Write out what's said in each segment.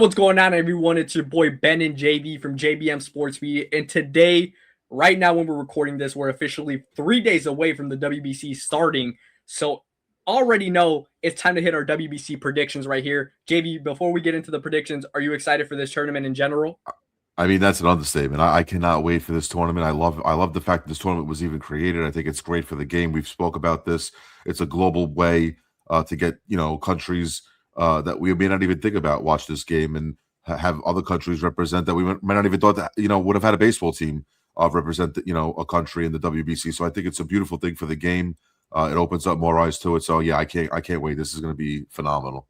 What's going on, everyone? It's your boy Ben and JB from JBM Sports Media. And today, right now, when we're recording this, we're officially 3 days away from the WBC starting. So, already know it's time to hit our WBC predictions right here. JB, before we get into the predictions, are you excited for this tournament in general? I mean, that's an understatement. I cannot wait for this tournament. I love the fact that this tournament was even created. I think it's great for the game. We've spoke about this. It's a global way to get countries that we may not even think about watch this game and have other countries represent that we might not even thought that would have had a baseball team represent a country in the WBC. So I think it's a beautiful thing for the game. It opens up more eyes to it. So yeah, I can't wait. This is going to be phenomenal.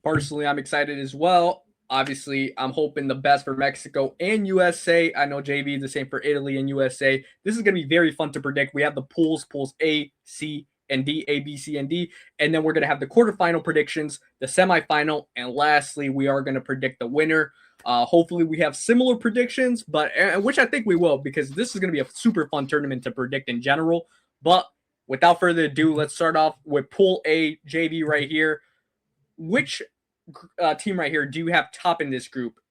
Personally, I'm excited as well. Obviously, I'm hoping the best for Mexico and USA. I know JV is the same for Italy and USA. This is going to be very fun to predict. We have the pools A, C, and D, A, B, C, and D. And then we're going to have the quarterfinal predictions, the semifinal, and lastly, we are going to predict the winner. Hopefully, we have similar predictions, but which I think we will because this is going to be a super fun tournament to predict in general. But without further ado, let's start off with Pool A, JV right here. Which team right here do you have top in this group?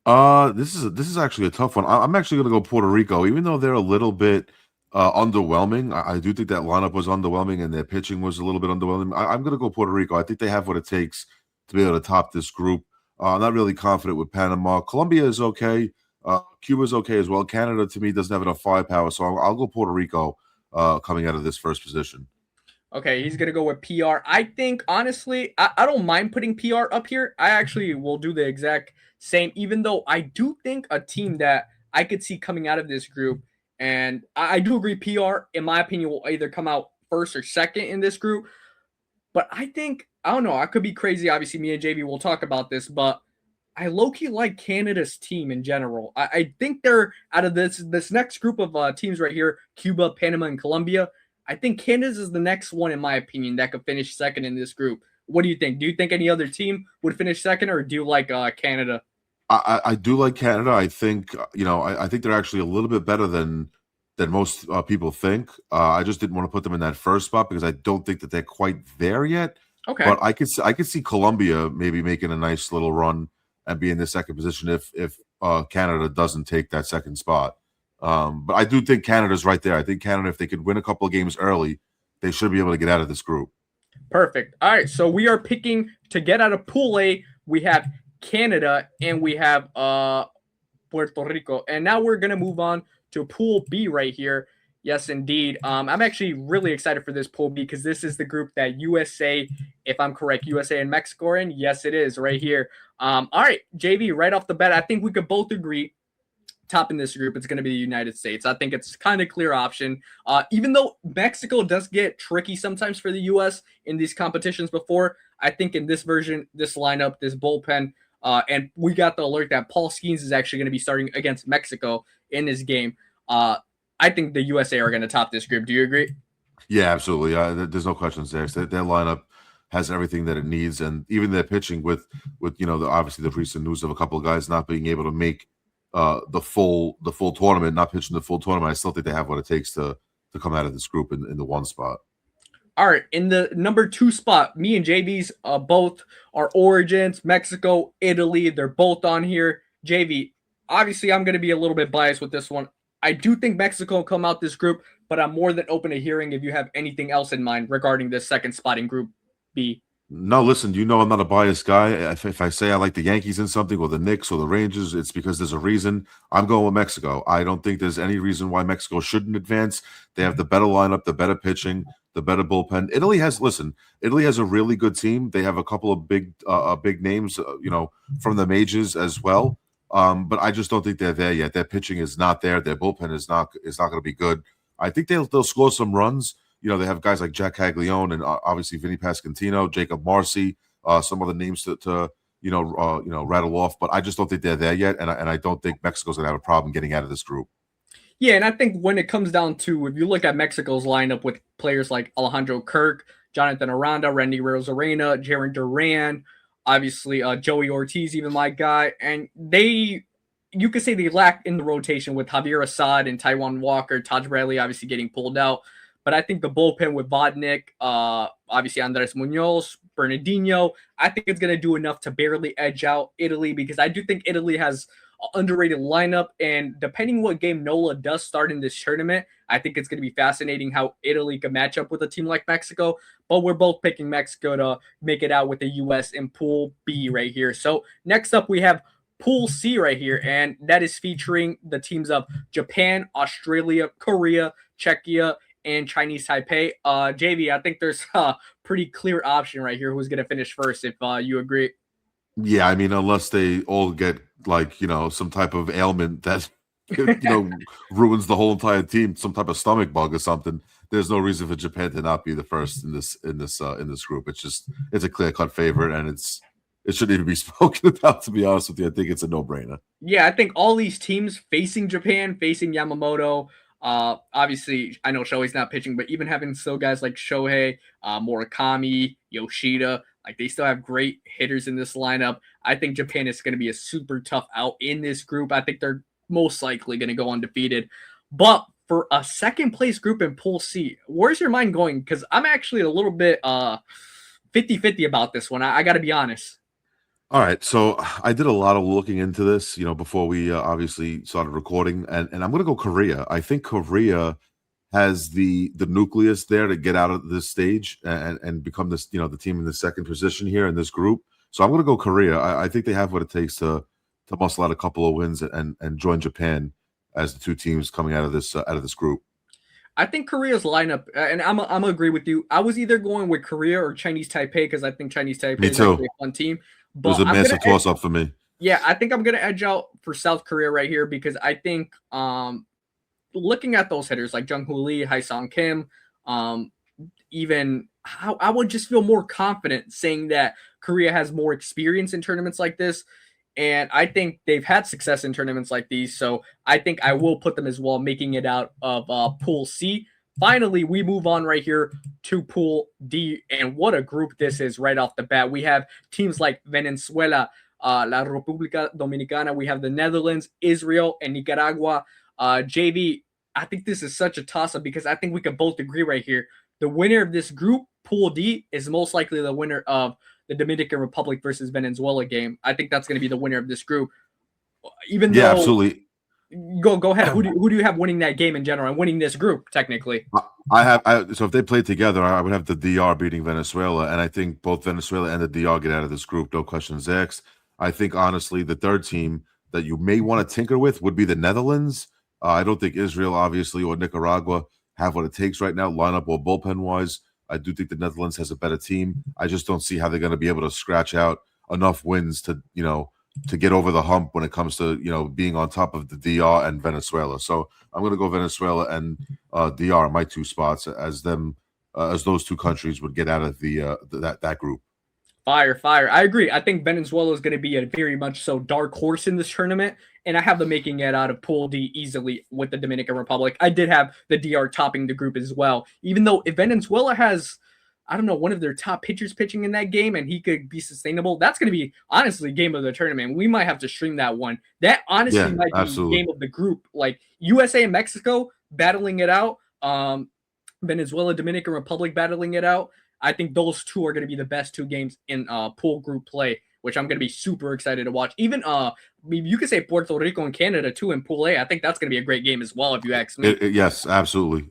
This is actually a tough one. I'm actually going to go Puerto Rico, even though they're a little bit underwhelming. I do think that lineup was underwhelming, and their pitching was a little bit underwhelming. I'm going to go Puerto Rico. I think they have what it takes to be able to top this group. I'm not really confident with Panama. Colombia is okay. Cuba is okay as well. Canada, to me, doesn't have enough firepower, so I'll go Puerto Rico coming out of this first position. Okay, he's going to go with PR. I think, honestly, I don't mind putting PR up here. I actually will do the exact same, even though I do think a team that I could see coming out of this group, and I do agree PR, in my opinion, will either come out first or second in this group. But I think, I don't know, I could be crazy. Obviously, me and JB will talk about this, but I low-key like Canada's team in general. I think they're out of this next group of teams right here, Cuba, Panama, and Colombia. I think Canada's is the next one, in my opinion, that could finish second in this group. What do you think? Do you think any other team would finish second, or do you like Canada? I do like Canada. I think I think they're actually a little bit better than most people think. I just didn't want to put them in that first spot because I don't think that they're quite there yet. Okay. But I could see Colombia maybe making a nice little run and be in the second position if Canada doesn't take that second spot. But I do think Canada's right there. I think Canada, if they could win a couple of games early, they should be able to get out of this group. Perfect. All right, so we are picking to get out of Pool A. We have Canada and we have Puerto Rico. And now we're going to move on to Pool B right here. Yes, indeed. I'm actually really excited for this Pool B because this is the group that USA, if I'm correct, USA and Mexico are in. Yes, it is right here. All right, JV, right off the bat, I think we could both agree top in this group, it's going to be the United States. I think it's kind of clear option. Even though Mexico does get tricky sometimes for the U.S. in these competitions before, I think in this version, this lineup, this bullpen, and we got the alert that Paul Skeens is actually going to be starting against Mexico in this game. I think the USA are going to top this group. Do you agree? Yeah, absolutely. There's no questions there. So their lineup has everything that it needs, and even their pitching with obviously the recent news of a couple of guys not being able to make the full tournament, not pitching the full tournament. I still think they have what it takes to come out of this group in the one spot. All right, in the number 2 spot, me and JV's both are origins, Mexico, Italy. They're both on here. JV, obviously, I'm going to be a little bit biased with this one. I do think Mexico will come out this group, but I'm more than open to hearing if you have anything else in mind regarding this second spot in Group B. No, listen, I'm not a biased guy. If I say I like the Yankees in something or the Knicks or the Rangers, it's because there's a reason. I'm going with Mexico. I don't think there's any reason why Mexico shouldn't advance. They have the better lineup, the better pitching, the better bullpen. Italy has a really good team. They have a couple of big names, from the majors as well. But I just don't think they're there yet. Their pitching is not there. Their bullpen is not going to be good. I think they'll score some runs. They have guys like Jack Caglione and obviously Vinny Pascantino, Jacob Marcy, some other names to rattle off. But I just don't think they're there yet, and I don't think Mexico's gonna have a problem getting out of this group. Yeah, and I think when it comes down to, if you look at Mexico's lineup with players like Alejandro Kirk, Jonathan Aranda, Randy Rosarena, Jaron Duran, obviously Joey Ortiz, even my guy, and you could say they lack in the rotation with Javier Assad and Taiwan Walker, Taj Bradley obviously getting pulled out. But I think the bullpen with Vodnik, obviously Andres Munoz, Bernardino. I think it's going to do enough to barely edge out Italy because I do think Italy has an underrated lineup. And depending what game Nola does start in this tournament, I think it's going to be fascinating how Italy can match up with a team like Mexico. But we're both picking Mexico to make it out with the U.S. in Pool B right here. So next up, we have Pool C right here, and that is featuring the teams of Japan, Australia, Korea, Czechia, and Chinese Taipei. JV, I think there's a pretty clear option right here who's going to finish first, if you agree. Yeah, I mean, unless they all get like, some type of ailment that ruins the whole entire team, some type of stomach bug or something. There's no reason for Japan to not be the first in this group. It's a clear-cut favorite, and it shouldn't even be spoken about, to be honest with you. I think it's a no-brainer. Yeah, I think all these teams facing Japan, facing Yamamoto, obviously, I know Shohei's not pitching, but even having still guys like Shohei, Murakami, Yoshida, like they still have great hitters in this lineup. I think Japan is going to be a super tough out in this group. I think they're most likely going to go undefeated. But for a second place group in Pool C, where's your mind going? Because I'm actually a little bit 50-50 about this one. I got to be honest. All right, so I did a lot of looking into this, before we obviously started recording, and I'm going to go Korea. I think Korea has the nucleus there to get out of this stage and become this, the team in the second position here in this group. So I'm going to go Korea. I think they have what it takes to muscle out a couple of wins and join Japan as the two teams coming out of this group. I think Korea's lineup, and I'm gonna agree with you. I was either going with Korea or Chinese Taipei because I think Chinese Taipei Me is too. actually a fun team. It was a massive toss-up for me. Yeah, I think I'm going to edge out for South Korea right here because I think looking at those hitters like Jung Hoo Lee, Hae Sung Kim, even I would just feel more confident saying that Korea has more experience in tournaments like this. And I think they've had success in tournaments like these. So I think I will put them as well, making it out of Pool C. Finally, we move on right here to Pool D, and what a group this is right off the bat. We have teams like Venezuela, La República Dominicana. We have the Netherlands, Israel, and Nicaragua. JV, I think this is such a toss-up because I think we can both agree right here. The winner of this group, Pool D, is most likely the winner of the Dominican Republic versus Venezuela game. I think that's going to be the winner of this group. Even though, absolutely. Go ahead. Who do you have winning that game in general and winning this group technically? So if they played together, I would have the DR beating Venezuela, and I think both Venezuela and the DR get out of this group, no questions asked. I think honestly, the third team that you may want to tinker with would be the Netherlands. I don't think Israel, obviously, or Nicaragua have what it takes right now, lineup or bullpen wise. I do think the Netherlands has a better team. I just don't see how they're going to be able to scratch out enough wins to get over the hump when it comes to being on top of the DR and Venezuela. So I'm going to go Venezuela and DR, my two spots, as those two countries would get out of that group. Fire. I agree. I think Venezuela is going to be a very much so dark horse in this tournament, and I have them making it out of Pool D easily with the Dominican Republic. I did have the DR topping the group as well, even though if Venezuela has, I don't know, one of their top pitchers pitching in that game and he could be sustainable, that's going to be, honestly, game of the tournament. We might have to stream that one. That honestly might be absolutely game of the group. Like USA and Mexico battling it out, Venezuela, Dominican Republic battling it out. I think those two are going to be the best two games in pool group play, which I'm going to be super excited to watch. Even you could say Puerto Rico and Canada too in Pool A. I think that's going to be a great game as well, if you ask me. Yes, absolutely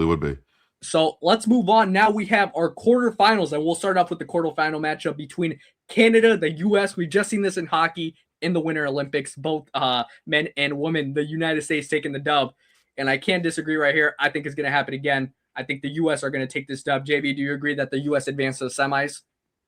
would be. So let's move on. Now we have our quarterfinals, and we'll start off with the quarterfinal matchup between Canada, the U.S. We've just seen this in hockey in the Winter Olympics, both men and women. The United States taking the dub, and I can't disagree right here. I think it's going to happen again. I think the U.S. are going to take this dub. JB, do you agree that the U.S. advanced to the semis?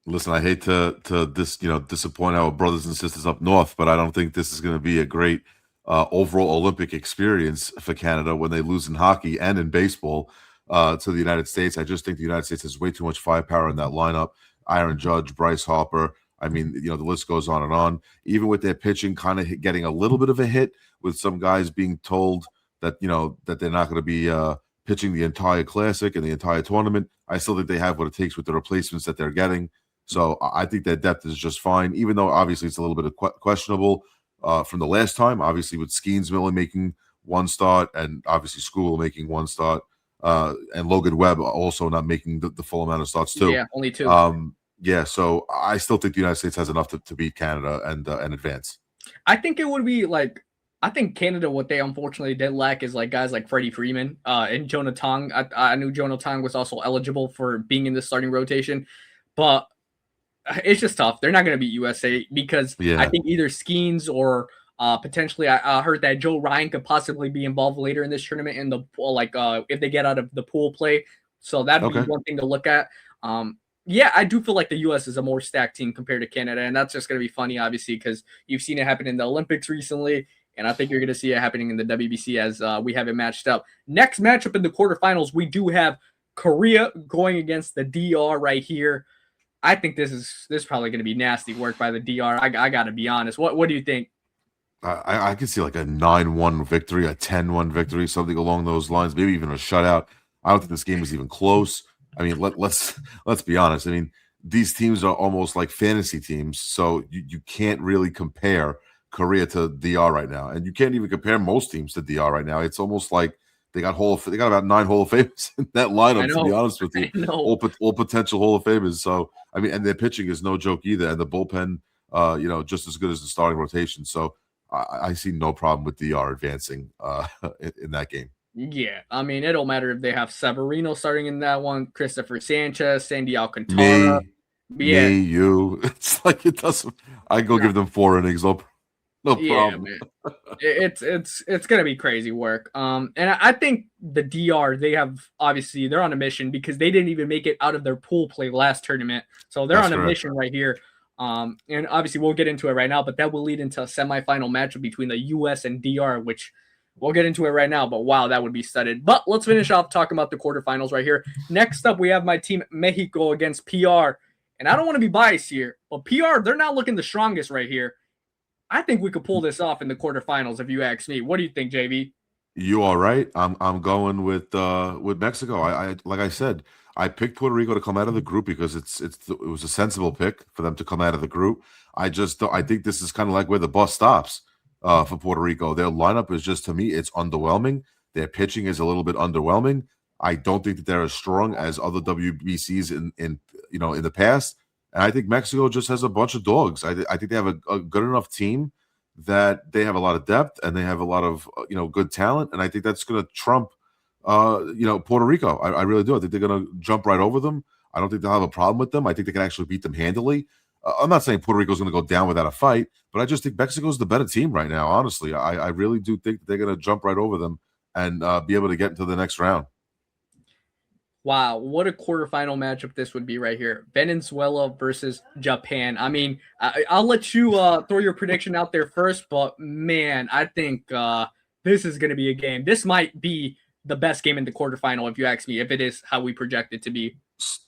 Listen, I hate to disappoint our brothers and sisters up north, but I don't think this is going to be a great overall Olympic experience for Canada when they lose in hockey and in baseball to the United States. I just think the United States has way too much firepower in that lineup. Aaron Judge, Bryce Harper. I mean, the list goes on and on. Even with their pitching kind of getting a little bit of a hit, with some guys being told that that they're not going to be pitching the entire Classic and the entire tournament, I still think they have what it takes with the replacements that they're getting. So I think their depth is just fine, even though obviously it's a little bit of questionable from the last time. Obviously, with Skeens only making one start, and obviously School making one start, and Logan Webb also not making the full amount of starts too. Yeah, only two. Yeah, so I still think the United States has enough to beat Canada and advance. I think it would be like I think Canada, what they unfortunately did lack is like guys like Freddie Freeman and Jonah Tong. I knew Jonah Tong was also eligible for being in the starting rotation, but it's just tough. They're not going to beat USA because I Yeah. think either Skeens or potentially I heard that Joe Ryan could possibly be involved later in this tournament in the if they get out of the pool play. So that'd be Okay. one thing to look at. Um, yeah, I do feel like the U.S. is a more stacked team compared to Canada, and that's just going to be funny, obviously, because you've seen it happen in the Olympics recently, and I think you're going to see it happening in the WBC as we have it matched up. Next matchup in the quarterfinals, we do have Korea going against the DR right here. I think this is probably going to be nasty work by the DR. I got to be honest. What do you think? I could see like a 9-1 victory, a 10-1 victory, something along those lines, maybe even a shutout. I don't think this game is even close. I mean, let's be honest. I mean, these teams are almost like fantasy teams, so you can't really compare Korea to DR right now, and you can't even compare most teams to DR right now. It's almost like they got about 9 Hall of Famers in that I lineup. To be know, honest with you, I know. all potential Hall of Famers. So I mean, and their pitching is no joke either, and the bullpen, just as good as the starting rotation. So I see no problem with DR advancing in that game. Yeah, I mean, it don't matter if they have Severino starting in that one, Christopher Sanchez, Sandy Alcantara. Me, Yeah, you. It's like it doesn't. I go no, give them 4 innings, no yeah, problem. man. It's gonna be crazy work. And I think the DR they have obviously they're on a mission because they didn't even make it out of their pool play last tournament, so they're That's on a correct. mission right here. And obviously we'll get into it right now, but that will lead into a semifinal matchup between the U.S. and DR, which we'll get into it right now. But wow, that would be studded. But let's finish off talking about the quarterfinals right here. Next up, we have my team Mexico against PR, and I don't want to be biased here, but PR they're not looking the strongest right here. I think we could pull this off in the quarterfinals if you ask me. What do you think, JV? You all right? I'm going with Mexico. I like I said, I picked Puerto Rico to come out of the group because it was a sensible pick for them to come out of the group. I think this is kind of like where the bus stops for Puerto Rico. Their lineup is just to me it's underwhelming. Their pitching is a little bit underwhelming. I don't think that they're as strong as other WBCs in the past. And I think Mexico just has a bunch of dogs. I think they have a good enough team that they have a lot of depth and they have a lot of good talent, and I think that's going to trump Puerto Rico. I really do. I think they're going to jump right over them. I don't think they'll have a problem with them. I think they can actually beat them handily. I'm not saying Puerto Rico's going to go down without a fight, but I just think Mexico's the better team right now. Honestly, I really do think that they're going to jump right over them and be able to get into the next round. Wow, what a quarterfinal matchup this would be right here. Venezuela versus Japan. I mean, I'll let you throw your prediction out there first, but man, I think this is going to be a game. This might be the best game in the quarterfinal, if you ask me, if it is how we project it to be.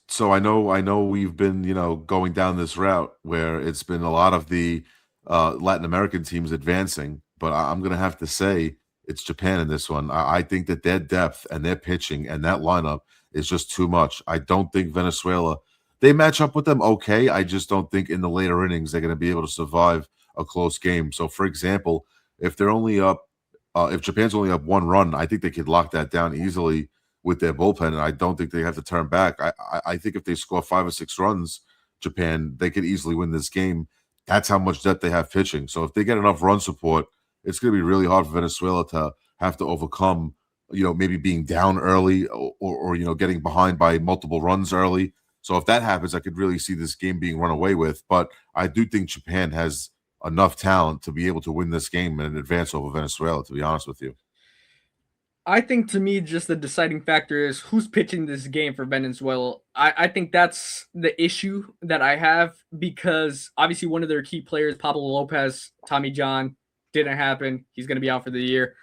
So I know we've been going down this route where it's been a lot of the Latin American teams advancing, but I'm going to have to say it's Japan in this one. I think that their depth and their pitching and that lineup is just too much. I don't think Venezuela, they match up with them okay. I just don't think in the later innings they're going to be able to survive a close game. So, for example, if they're only up, if Japan's only up 1 run, I think they could lock that down easily with their bullpen, and I don't think they have to turn back. I think if they score 5 or 6 runs, Japan, they could easily win this game. That's how much depth they have pitching. So if they get enough run support, it's going to be really hard for Venezuela to have to overcome, maybe being down early or getting behind by multiple runs early. So if that happens, I could really see this game being run away with. But I do think Japan has enough talent to be able to win this game and advance over Venezuela, to be honest with you. I think to me, just the deciding factor is who's pitching this game for Venezuela. I think that's the issue that I have because obviously one of their key players, Pablo Lopez, Tommy John, didn't happen. He's going to be out for the year.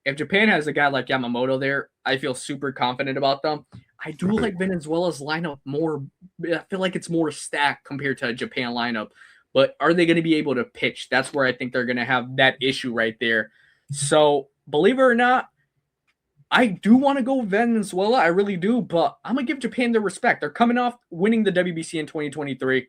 If Japan has a guy like Yamamoto there, I feel super confident about them. I do Right. like Venezuela's lineup more. I feel like it's more stacked compared to a Japan lineup. But are they going to be able to pitch? That's where I think they're going to have that issue right there. So believe it or not, I do want to go Venezuela. I really do, but I'm going to give Japan their respect. They're coming off winning the WBC in 2023.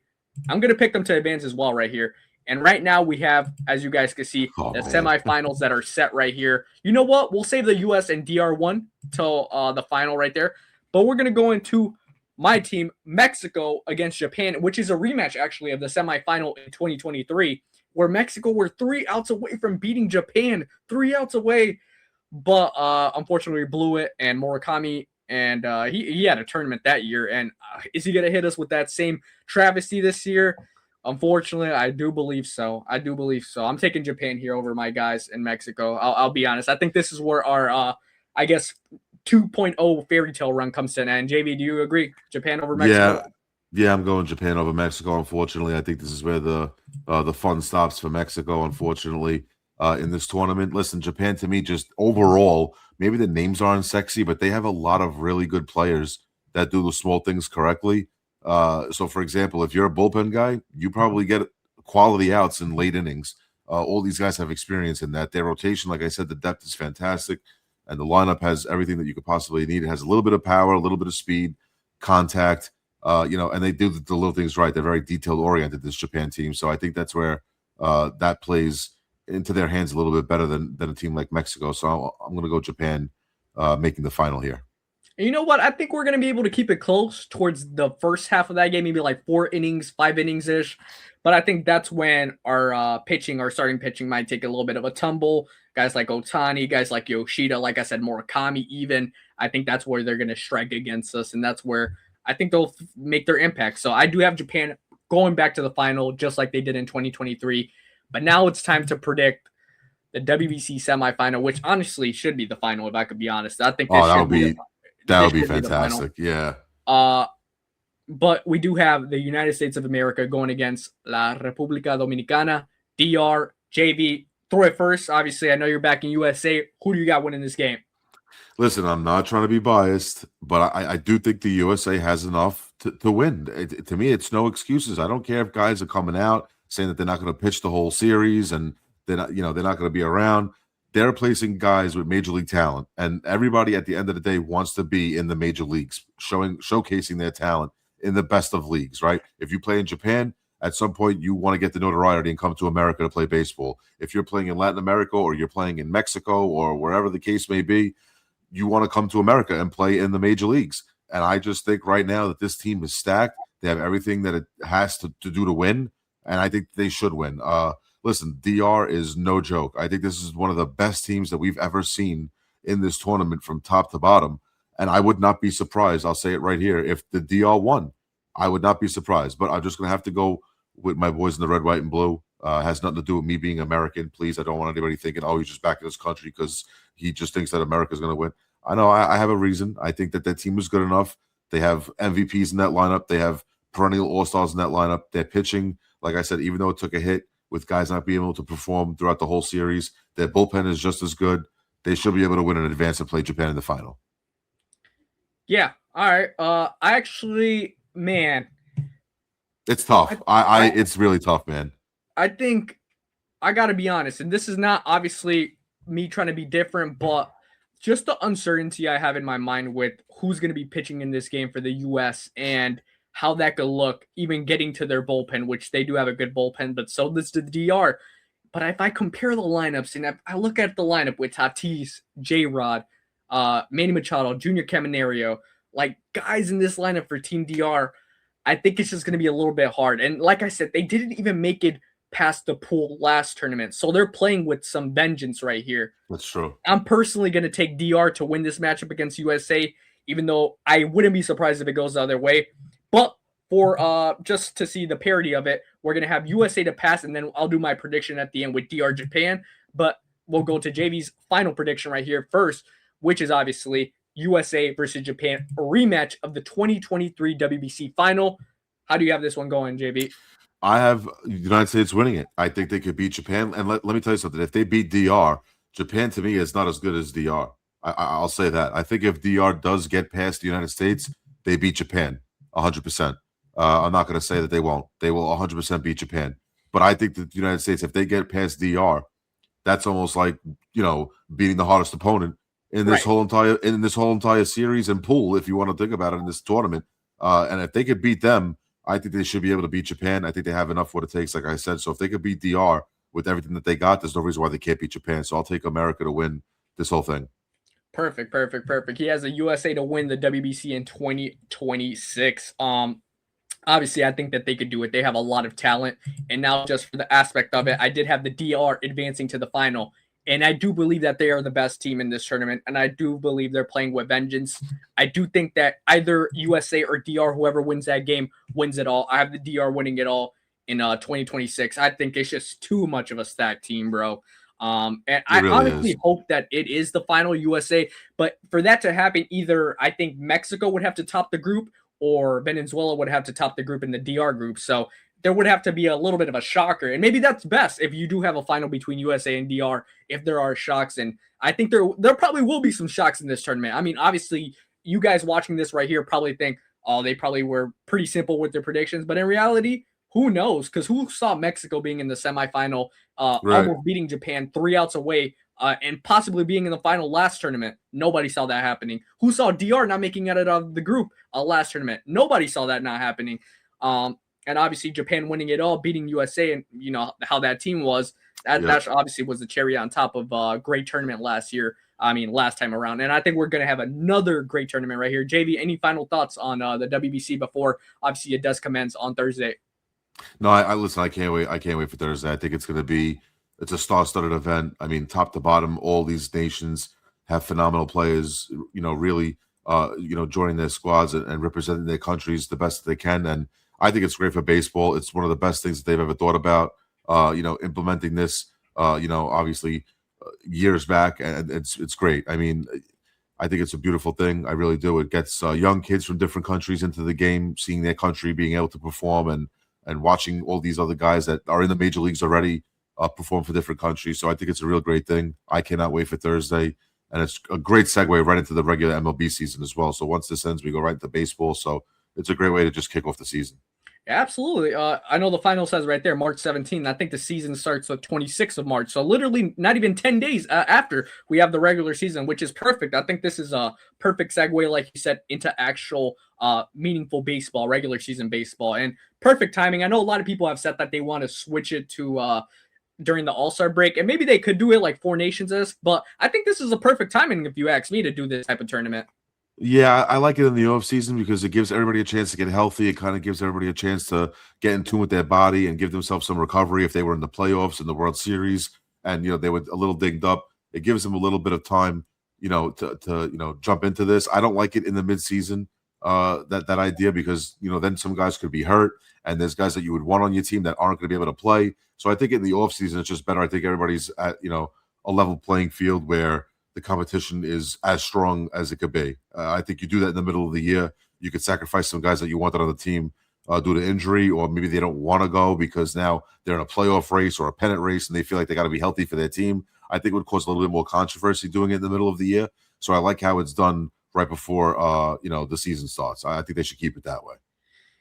I'm going to pick them to advance as well right here. And right now we have, as you guys can see, Oh the man. semifinals that are set right here. You know what? We'll save the U.S. and DR1 till the final right there. But we're going to go into my team, Mexico against Japan, which is a rematch actually of the semifinal in 2023, where Mexico were 3 outs away from beating Japan, 3 outs away, but unfortunately we blew it. And Murakami, and he had a tournament that year, and is he gonna hit us with that same travesty this year? Unfortunately, I do believe so. I'm taking Japan here over my guys in Mexico. I'll be honest. I think this is where our I guess 2.0 fairy tale run comes to an end. JV, do you agree? Japan over Mexico? Yeah, I'm going Japan over Mexico. Unfortunately, I think this is where the fun stops for Mexico. Unfortunately, in this tournament, listen, Japan to me just overall, maybe the names aren't sexy, but they have a lot of really good players that do the small things correctly. So, for example, if you're a bullpen guy, you probably get quality outs in late innings. All these guys have experience in that. Their rotation, like I said, the depth is fantastic, and the lineup has everything that you could possibly need. It has a little bit of power, a little bit of speed, contact. And they do the little things right. They're very detailed oriented, this Japan team. So I think that's where that plays into their hands a little bit better than a team like Mexico. So I'm going to go Japan making the final here. And you know what? I think we're going to be able to keep it close towards the first half of that game, maybe like 4 innings, 5 innings ish. But I think that's when our starting pitching might take a little bit of a tumble. Guys like Otani, guys like Yoshida, like I said, Murakami even. I think that's where they're going to strike against us, and that's where I think they'll make their impact. So I do have Japan going back to the final just like they did in 2023. But now it's time to predict the WBC semifinal, which honestly should be the final, if I could be honest. I think that would be fantastic. Yeah. But we do have the United States of America going against La República Dominicana, DR, JV. Throw it first. Obviously, I know you're back in USA. Who do you got winning this game? Listen, I'm not trying to be biased, but I do think the USA has enough to win. To me, it's no excuses. I don't care if guys are coming out saying that they're not going to pitch the whole series and they're not going to be around. They're placing guys with major league talent, and everybody at the end of the day wants to be in the major leagues, showcasing their talent in the best of leagues, right? If you play in Japan, at some point you want to get the notoriety and come to America to play baseball. If you're playing in Latin America or you're playing in Mexico or wherever the case may be, you want to come to America and play in the major leagues. And I just think right now that this team is stacked. They have everything that it has to do to win, and I think they should win. Listen, DR is no joke. I think this is one of the best teams that we've ever seen in this tournament from top to bottom. And I would not be surprised, I'll say it right here, if the DR won. I would not be surprised. But I'm just going to have to go with my boys in the red, white, and blue. Has nothing to do with me being American. Please, I don't want anybody thinking, oh, he's just back in his country because he just thinks that America's going to win. I know I have a reason. I think that team is good enough. They have MVPs in that lineup. They have perennial all-stars in that lineup. They're pitching, like I said, even though it took a hit with guys not being able to perform throughout the whole series, their bullpen is just as good. They should be able to win in advance and play Japan in the final. Yeah. All right. I actually, man. It's tough. It's really tough, man. I think I got to be honest, and this is not obviously me trying to be different, but just the uncertainty I have in my mind with who's going to be pitching in this game for the U.S. and how that could look, even getting to their bullpen, which they do have a good bullpen, but so does the DR. But if I compare the lineups and if I look at the lineup with Tatis, J-Rod, Manny Machado, Junior Caminario, like guys in this lineup for Team DR, I think it's just going to be a little bit hard. And like I said, they didn't even make it past the pool last tournament. So they're playing with some vengeance right here. That's true. I'm personally going to take DR to win this matchup against USA, even though I wouldn't be surprised if it goes the other way. But for just to see the parity of it, we're going to have USA to pass, and then I'll do my prediction at the end with DR Japan. But we'll go to JV's final prediction right here first, which is obviously USA versus Japan, a rematch of the 2023 WBC final. How do you have this one going, JV? I have the United States winning it. I think they could beat Japan. And let me tell you something. If they beat DR, Japan to me is not as good as DR. I'll say that. I think if DR does get past the United States, they beat Japan 100%. I'm not going to say that they won't. They will 100% beat Japan. But I think that the United States, if they get past DR, that's almost like, beating the hardest opponent in this whole entire series and pool, if you want to think about it, in this tournament. And if they could beat them, I think they should be able to beat Japan. I think they have enough what it takes, like I said. So if they could beat DR with everything that they got, there's no reason why they can't beat Japan. So I'll take America to win this whole thing. Perfect, perfect, perfect. He has the USA to win the WBC in 2026. Obviously, I think that they could do it. They have a lot of talent. And now, just for the aspect of it, I did have the DR advancing to the final. And I do believe that they are the best team in this tournament. And I do believe they're playing with vengeance. I do think that either USA or DR, whoever wins that game, wins it all. I have the DR winning it all in 2026. I think it's just too much of a stacked team, bro. And I really honestly is. hope that it is the final USA. But for that to happen, either I think Mexico would have to top the group or Venezuela would have to top the group in the DR group. So there would have to be a little bit of a shocker. And maybe that's best if you do have a final between USA and DR, if there are shocks. And I think there probably will be some shocks in this tournament. I mean, obviously, you guys watching this right here probably think, oh, they probably were pretty simple with their predictions. But in reality, who knows? Because who saw Mexico being in the semifinal, Right. almost beating Japan 3 outs away, and possibly being in the final last tournament? Nobody saw that happening. Who saw DR not making it out of the group last tournament? Nobody saw that not happening. And obviously Japan winning it all, beating USA, and you know how that team was. That obviously was the cherry on top of a great tournament last year. I mean, last time around. And I think we're going to have another great tournament right here. JV, any final thoughts on the WBC before obviously it does commence on Thursday? No, I listen. I can't wait. I can't wait for Thursday. I think it's a star-studded event. I mean, top to bottom, all these nations have phenomenal players. Really, joining their squads and representing their countries the best that they can. And I think it's great for baseball. It's one of the best things that they've ever thought about. Implementing this. Obviously, years back, and it's great. I mean, I think it's a beautiful thing. I really do. It gets young kids from different countries into the game, seeing their country being able to perform and watching all these other guys that are in the major leagues already perform for different countries. So I think it's a real great thing. I cannot wait for Thursday. And it's a great segue right into the regular MLB season as well. So once this ends, we go right into baseball. So it's a great way to just kick off the season. Absolutely. I know the final says right there, March 17th. I think the season starts the 26th of March. So literally not even 10 days after we have the regular season, which is perfect. I think this is a perfect segue, like you said, into actual meaningful baseball, regular season baseball, and perfect timing. I know a lot of people have said that they want to switch it to during the All-Star break, and maybe they could do it like Four Nations-esque, but I think this is a perfect timing if you ask me to do this type of tournament. Yeah, I like it in the off season because it gives everybody a chance to get healthy. It kind of gives everybody a chance to get in tune with their body and give themselves some recovery if they were in the playoffs in the World Series and they were a little dinged up. It gives them a little bit of time, to jump into this. I don't like it in the midseason, that idea because then some guys could be hurt and there's guys that you would want on your team that aren't going to be able to play. So I think in the off season it's just better. I think everybody's at a level playing field where the competition is as strong as it could be. I think you do that in the middle of the year. You could sacrifice some guys that you wanted on the team due to injury, or maybe they don't want to go because now they're in a playoff race or a pennant race and they feel like they got to be healthy for their team. I think it would cause a little bit more controversy doing it in the middle of the year. So I like how it's done right before the season starts. I think they should keep it that way.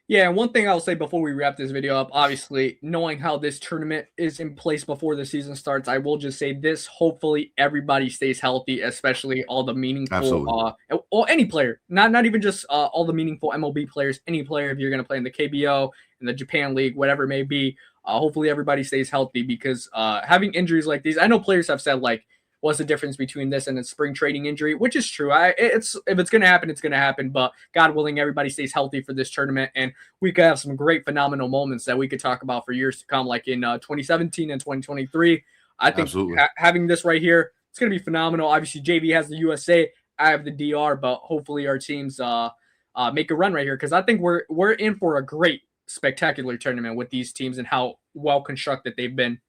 Yeah, and one thing I'll say before we wrap this video up, obviously, knowing how this tournament is in place before the season starts, I will just say this: hopefully, everybody stays healthy, especially all the Absolutely. meaningful, or any player, not even just all the meaningful MLB players. Any player, if you're going to play in the KBO, in the Japan League, whatever it may be, hopefully everybody stays healthy because having injuries like these, I know players have said like, what's the difference between this and a spring trading injury, which is true. It's if it's going to happen, it's going to happen. But God willing, everybody stays healthy for this tournament, and we could have some great, phenomenal moments that we could talk about for years to come, like in 2017 and 2023. I think Absolutely. having this right here, it's going to be phenomenal. Obviously, JV has the USA, I have the DR, but hopefully our teams make a run right here because I think we're in for a great, spectacular tournament with these teams and how well constructed they've been.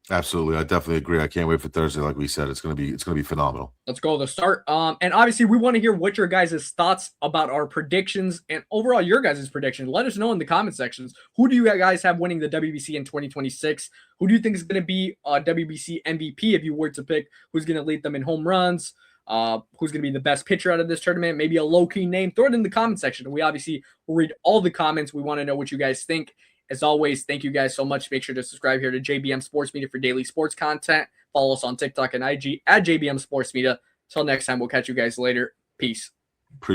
Absolutely. I definitely agree. I can't wait for Thursday. Like we said, it's gonna be phenomenal. Let's go to the start. And obviously, we want to hear what your guys' thoughts about our predictions and overall your guys' predictions. Let us know in the comment sections. Who do you guys have winning the WBC in 2026? Who do you think is going to be WBC MVP if you were to pick who's going to lead them in home runs? Who's going to be the best pitcher out of this tournament? Maybe a low-key name. Throw it in the comment section. We obviously will read all the comments. We want to know what you guys think. As always, thank you guys so much. Make sure to subscribe here to JBM Sports Media for daily sports content. Follow us on TikTok and IG at JBM Sports Media. Till next time, we'll catch you guys later. Peace. Appreciate